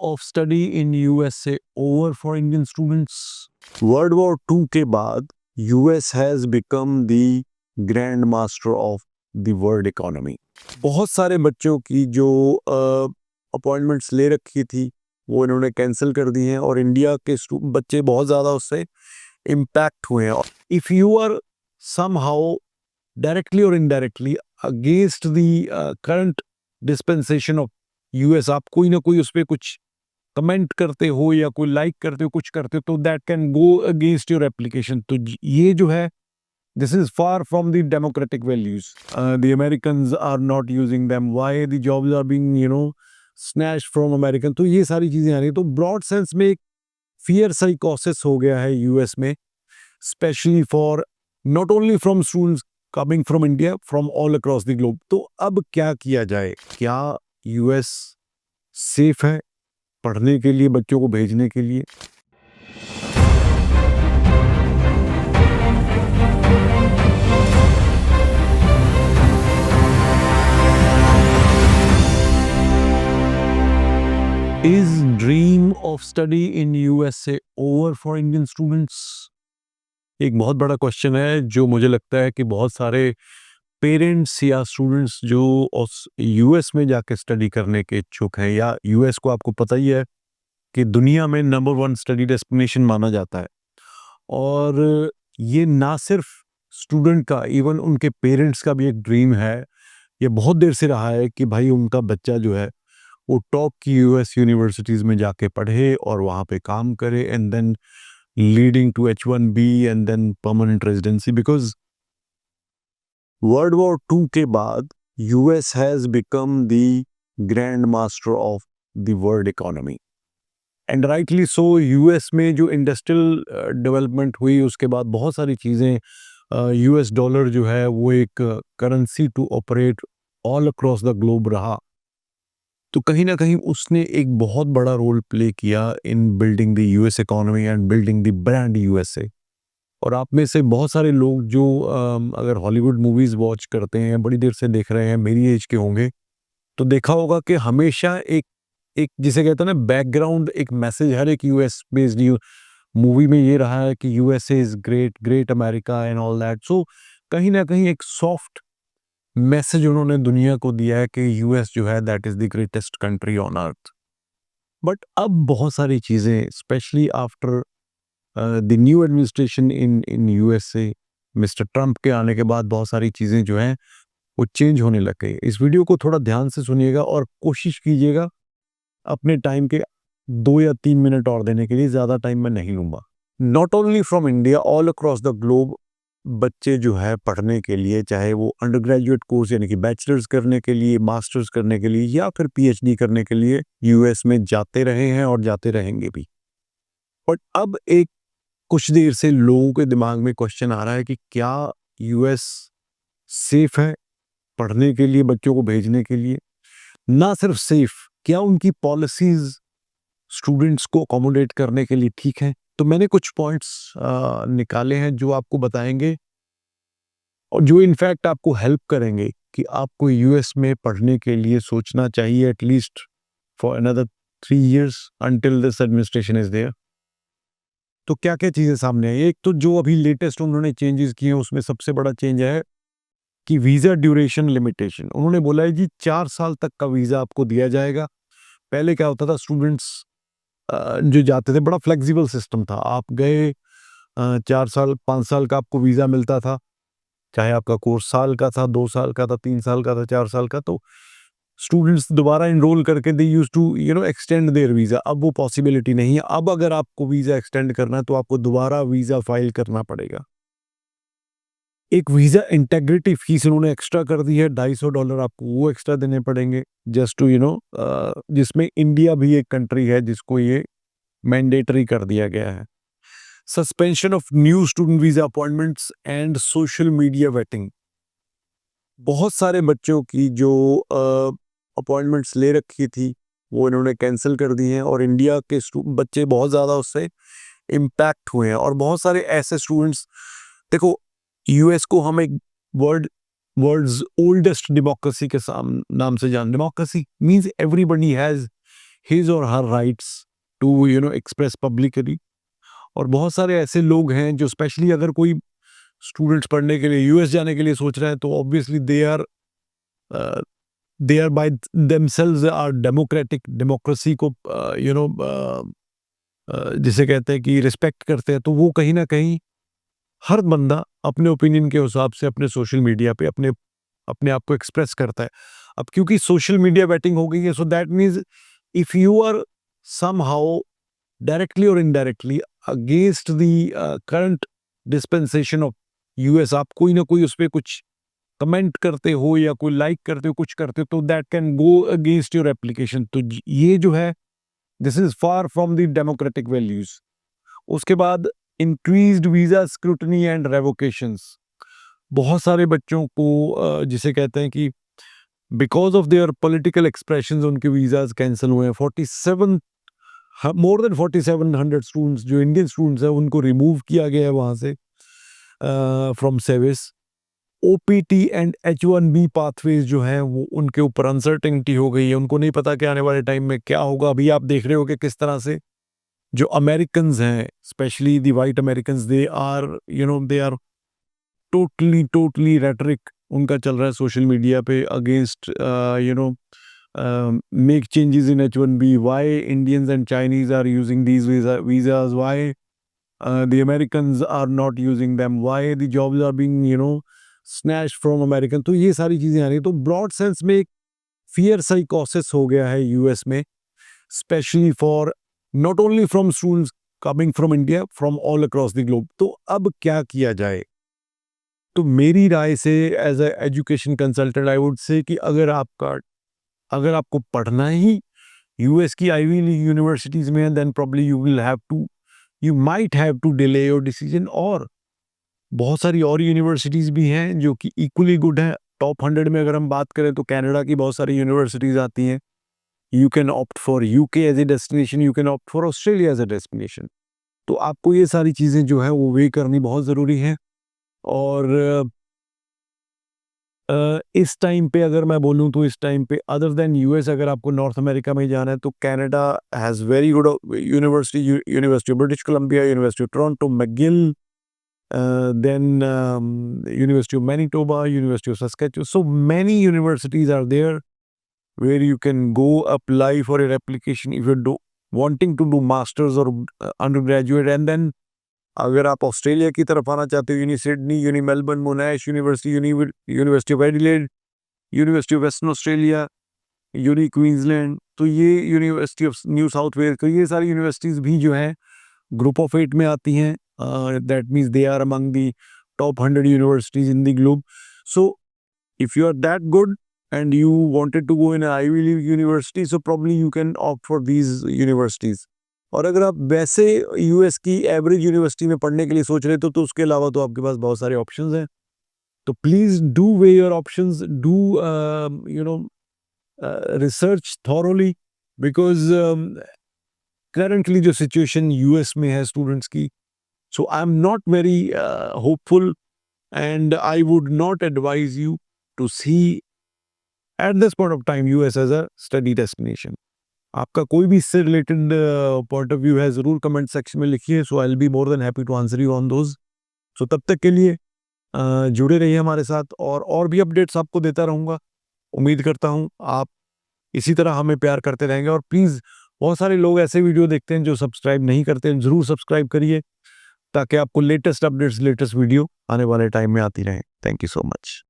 of study in USA over for Indian students? World War II के बाद US has become the grand master of the world economy. बहुत सारे बच्चों की जो अपॉइंटमेंट्स ले रखी थी वो इन्होंने कैंसिल कर दी हैं और इंडिया के बच्चे बहुत ज़्यादा उससे इम्पैक्ट हुए हैं. If you are somehow directly or indirectly against the current dispensation of US, आप कोई ना कोई उस पर कुछ कमेंट करते हो या कोई लाइक करते हो कुछ करते हो तो that can go against your application. तो ये जो है this is far from the democratic values. The Americans are not using them. Why the jobs are being snatched from American. तो ये सारी चीजें आ रही हैं. तो ब्रॉड सेंस में एक फियर साइकोसिस हो गया है यूएस में, specially for not only from students coming from India, from all across the globe. तो अब क्या किया जाए? क्या यूएस सेफ है पढ़ने के लिए, बच्चों को भेजने के लिए? Is dream of study in USA over for Indian students? एक बहुत बड़ा क्वेश्चन है जो मुझे लगता है कि बहुत सारे पेरेंट्स या स्टूडेंट्स जो यूएस में जाके स्टडी करने के इच्छुक हैं, या यूएस को आपको पता ही है कि दुनिया में नंबर 1 स्टडी डेस्टिनेशन माना जाता है. और ये ना सिर्फ स्टूडेंट का, इवन उनके पेरेंट्स का भी एक ड्रीम है. ये बहुत देर से रहा है कि भाई उनका बच्चा जो है वो टॉप की यूएस यूनिवर्सिटीज़ में जाके पढ़े और वहाँ पे काम करे, and then leading to H1B and then permanent residency. Because world war II के बाद US has become the grand master of the world economy, and rightly so. US में जो इंडस्ट्रियल डेवलपमेंट हुई उसके बाद बहुत सारी चीज़ें, यूएस डॉलर जो है वो एक currency to operate all across the globe रहा. तो कहीं ना कहीं उसने एक बहुत बड़ा रोल प्ले किया इन building the US economy and building the brand USA. और आप में से बहुत सारे लोग जो अगर हॉलीवुड मूवीज़ वॉच करते हैं, बड़ी देर से देख रहे हैं, मेरी एज के होंगे, तो देखा होगा कि हमेशा एक एक जिसे कहते हैं ना बैकग्राउंड, एक मैसेज हर एक यूएस बेस्ड मूवी में ये रहा है कि USA is great, great America and all that. So कहीं ना कहीं एक सॉफ्ट मैसेज उन्होंने दुनिया को दिया है कि यूएस जो है that is the greatest country on earth. But अब बहुत सारी चीज़ें, specially after the new administration in USA, mister Trump के आने के बाद बहुत सारी चीज़ें जो हैं वो चेंज होने लग गई. इस वीडियो को थोड़ा ध्यान से सुनिएगा और कोशिश कीजिएगा अपने टाइम के 2 या 3 मिनट और देने के लिए. ज़्यादा टाइम मैं नहीं लूँगा. Not only from India, all across the globe बच्चे जो है पढ़ने के लिए, चाहे वो अंडर ग्रेजुएट कोर्स यानी कि बैचलर्स करने के लिए, मास्टर्स करने के लिए, या फिर पीएचडी करने के लिए यूएस में जाते रहे हैं और जाते रहेंगे भी. बट अब एक कुछ देर से लोगों के दिमाग में क्वेश्चन आ रहा है कि क्या यूएस सेफ है पढ़ने के लिए, बच्चों को भेजने के लिए? ना सिर्फ सेफ, क्या उनकी पॉलिसीज स्टूडेंट्स को अकोमोडेट करने के लिए ठीक है? तो मैंने कुछ पॉइंट्स निकाले हैं जो आपको बताएंगे और जो इनफैक्ट आपको हेल्प करेंगे कि आपको यूएस में पढ़ने के लिए सोचना चाहिए at least for another 3 years until this administration is there. तो क्या क्या चीज़ें सामने आई? एक तो जो अभी लेटेस्ट उन्होंने चेंजेस किए हैं उसमें सबसे बड़ा चेंज है कि वीज़ा ड्यूरेशन लिमिटेशन. उन्होंने बोला है जी 4 साल तक का वीज़ा आपको दिया जाएगा. पहले क्या होता था, स्टूडेंट्स जो जाते थे, बड़ा फ्लेक्सिबल सिस्टम था. आप गए 4 साल 5 साल का आपको वीज़ा मिलता था, चाहे आपका कोर्स साल का था, 2 साल का था, 3 साल का था, 4 साल का. तो स्टूडेंट्स दोबारा इनरोल करके they used to extend their visa. अब वो पॉसिबिलिटी नहीं है. अब अगर आपको वीज़ा एक्सटेंड करना है तो आपको दोबारा वीज़ा फाइल करना पड़ेगा. एक वीज़ा इंटेग्रिटी फीस उन्होंने एक्स्ट्रा कर दी है, $250 आपको वो एक्स्ट्रा देने पड़ेंगे जस्ट टू जिसमें इंडिया भी एक कंट्री है जिसको ये मैंडेटरी कर दिया गया है. Suspension of new student visa appointments and social media waiting. बहुत सारे बच्चों की जो अपॉइंटमेंट्स ले रखी थी वो इन्होंने कैंसिल कर दी हैं और इंडिया के बच्चे बहुत ज़्यादा उससे इम्पैक्ट हुए हैं. और बहुत सारे ऐसे स्टूडेंट्स, देखो यूएस को हम एक वर्ल्ड्स ओल्डेस्ट डेमोक्रेसी के नाम से जान. Democracy means everybody has his or her rights to express publicly. और बहुत सारे ऐसे लोग हैं जो स्पेशली अगर कोई स्टूडेंट्स पढ़ने के लिए यूएस जाने के लिए सोच रहे हैं तो obviously they are by themselves are democratic, democracy को जिसे कहते हैं कि रिस्पेक्ट करते हैं, तो वो कहीं ना कहीं हर बंदा अपने ओपिनियन के हिसाब से अपने सोशल मीडिया पे अपने अपने आप को एक्सप्रेस करता है। अब क्योंकि सोशल मीडिया बैटिंग हो गई है, so that means if you are somehow directly और indirectly against the current dispensation of US, आप कोई ना कोई उस पर कुछ कमेंट करते हो या कोई लाइक करते हो, कुछ करते हो, तो that can go against your application. तो ये जो है, this is far from the democratic values. उसके बाद इंक्रीज्ड वीजा स्क्रूटनी एंड रेवोकेशंस। बहुत सारे बच्चों को जिसे कहते हैं कि because of their political expressions उनके वीजाज कैंसिल हुए हैं। 47 मोर देन 4700 स्टूडेंट्स जो इंडियन स्टूडेंट्स हैं उनको रिमूव किया गया है वहाँ से from service. OPT and H1B pathways जो हैं वो उनके ऊपर अनसर्टेनिटी हो गई है, उनको नहीं पता कि आने वाले टाइम में क्या होगा। अभी आप देख रहे हो कि किस तरह से जो अमेरिकन्स हैं, specially the white Americans, they are totally rhetoric उनका चल रहा है सोशल मीडिया पे against make changes in H1B, why Indians and Chinese are using these visas, why the Americans are not using them, why the jobs are being snatched from American। तो ये सारी चीजें आ रही हैं। तो ब्रॉड सेंस में एक फियर साइकोसिस हो गया है यूएस में, specially for not only from students coming from India, from all across the globe. तो अब क्या किया जाए? तो मेरी राय से as a education consultant I would say कि अगर आपको पढ़ना ही यूएस की आईवी लीग यूनिवर्सिटीज में है, then probably you might have to delay your decision. और बहुत सारी और यूनिवर्सिटीज भी हैं जो कि इक्वली गुड है। टॉप 100 में अगर हम बात करें तो कनाडा की बहुत सारी यूनिवर्सिटीज आती हैं। You can opt for UK as a destination, you can opt for Australia as a destination. तो आपको ये सारी चीज़ें जो है वो वे करनी बहुत ज़रूरी है। और इस टाइम पे अगर मैं बोलूँ तो इस टाइम पे अदर देन यूएस अगर आपको नॉर्थ अमेरिका में जाना है तो Canada has very good university of British Columbia, university of Toronto, McGill, then University of Manitoba, University of Saskatchewan. So many universities are there where you can go apply for your application if you're wanting to do masters or undergraduate. And then अगर आप Australia की तरफ आना चाहते हो, uni Sydney, uni Melbourne, Monash university, university of Adelaide, university of Western Australia, uni Queensland, तो ये university of New South Wales, तो ये सारी यूनिवर्सिटीज़ भी जो हैं ग्रुप ऑफ 8 में आती हैं। That means they are among the top 100 universities in the globe. So if you are that good and you wanted to go in an Ivy League university, so probably you can opt for these universities. और अगर आप वैसे US की average university में पढ़ने के लिए सोच रहे तो उसके अलावा तो आपके पास बहुत सारे ऑप्शंस हैं। तो please do way your options, do research thoroughly, because currently जो सिचुएशन यूएस में है स्टूडेंट्स की, so I'm not very hopeful, and I would not advise you to see at this point of time US as a study destination. आपका कोई भी इससे related point of view है ज़रूर कमेंट सेक्शन में लिखिए, so I will be more than happy to answer you on those. So तब तक के लिए जुड़े रहिए हमारे साथ, और भी अपडेट्स आपको देता रहूँगा। उम्मीद करता हूँ आप इसी तरह हमें प्यार करते रहेंगे। और प्लीज़, बहुत सारे लोग ऐसे वीडियो देखते हैं जो सब्सक्राइब नहीं करते हैं, ज़रूर सब्सक्राइब करिए ताकि आपको लेटेस्ट अपडेट्स, लेटेस्ट वीडियो आने वाले टाइम में आती रहे। Thank you so much.